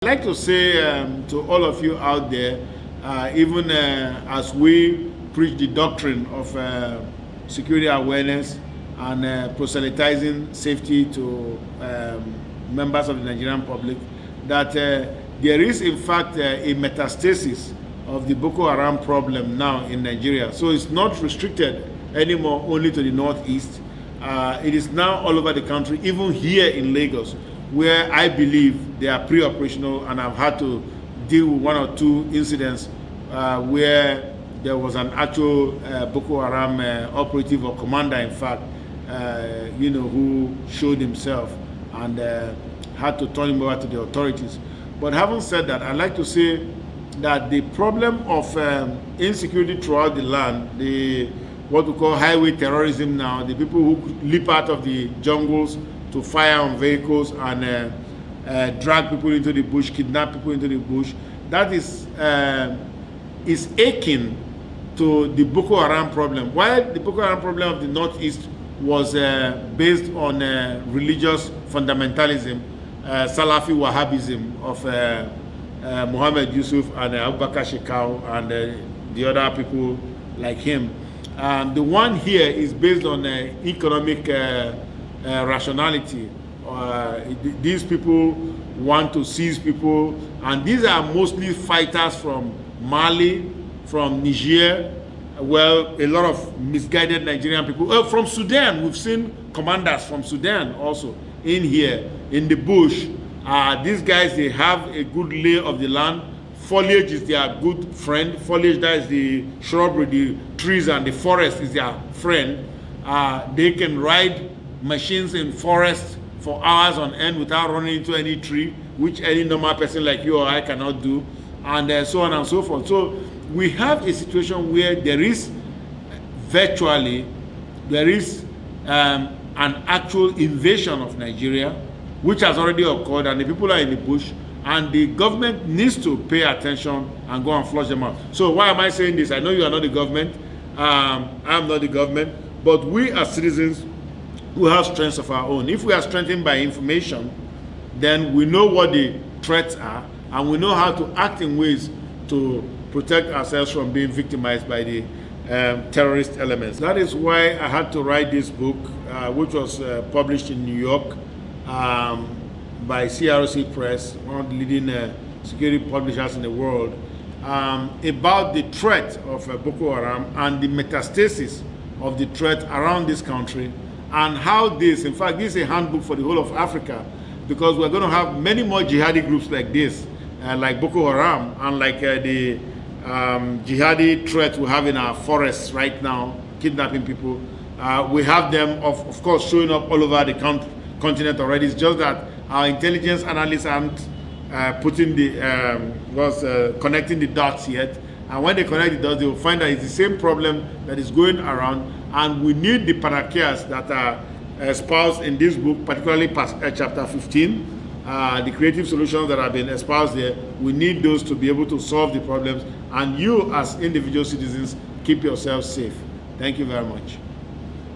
I'd like to say to all of you out there, even as we preach the doctrine of security awareness and proselytizing safety to members of the Nigerian public, that there is in fact a metastasis of the Boko Haram problem now in Nigeria. So it's not restricted anymore only to the northeast. It is now all over the country, even here in Lagos, where I believe they are pre-operational, and I've had to deal with one or two incidents where there was an actual Boko Haram operative or commander, in fact, who showed himself and had to turn him over to the authorities. But having said that, I'd like to say that the problem of insecurity throughout the land, what we call highway terrorism now, the people who leap out of the jungles to fire on vehicles and drag people into the bush, kidnap people into the bush, that is akin to the Boko Haram problem. While the Boko Haram problem of the Northeast was based on religious fundamentalism, Salafi Wahhabism of Muhammad Yusuf and Abubakar Shekau and the other people like him. The one here is based on economic rationality. These people want to seize people, and these are mostly fighters from Mali, from Niger, well, a lot of misguided Nigerian people. From Sudan, we've seen commanders from Sudan also in here, in the bush. These guys, they have a good lay of the land. Foliage is their good friend. Foliage, that is the shrubbery, the trees and the forest is their friend. They can ride machines in forests for hours on end without running into any tree, which any normal person like you or I cannot do, and so on and so forth. So we have a situation where there is an actual invasion of Nigeria, which has already occurred, and the people are in the bush, and the government needs to pay attention and go and flush them out. So why am I saying this? I know you are not the government. I'm not the government, but we as citizens who have strengths of our own, if we are strengthened by information, then we know what the threats are, and we know how to act in ways to protect ourselves from being victimized by the terrorist elements. That is why I had to write this book, which was published in New York by CRC Press, one of the leading security publishers in the world, about the threat of Boko Haram and the metastasis of the threat around this country, and how this, in fact, this is a handbook for the whole of Africa, because we're going to have many more jihadi groups like this, like Boko Haram, and like the jihadi threat we have in our forests right now, kidnapping people. We have them, of course, showing up all over the continent already. It's just that our intelligence analysts aren't putting connecting the dots yet. And when they connect the dots, they will find that it's the same problem that is going around. And we need the panaceas that are espoused in this book, particularly chapter 15, the creative solutions that have been espoused there. We need those to be able to solve the problems. And you, as individual citizens, keep yourselves safe. Thank you very much.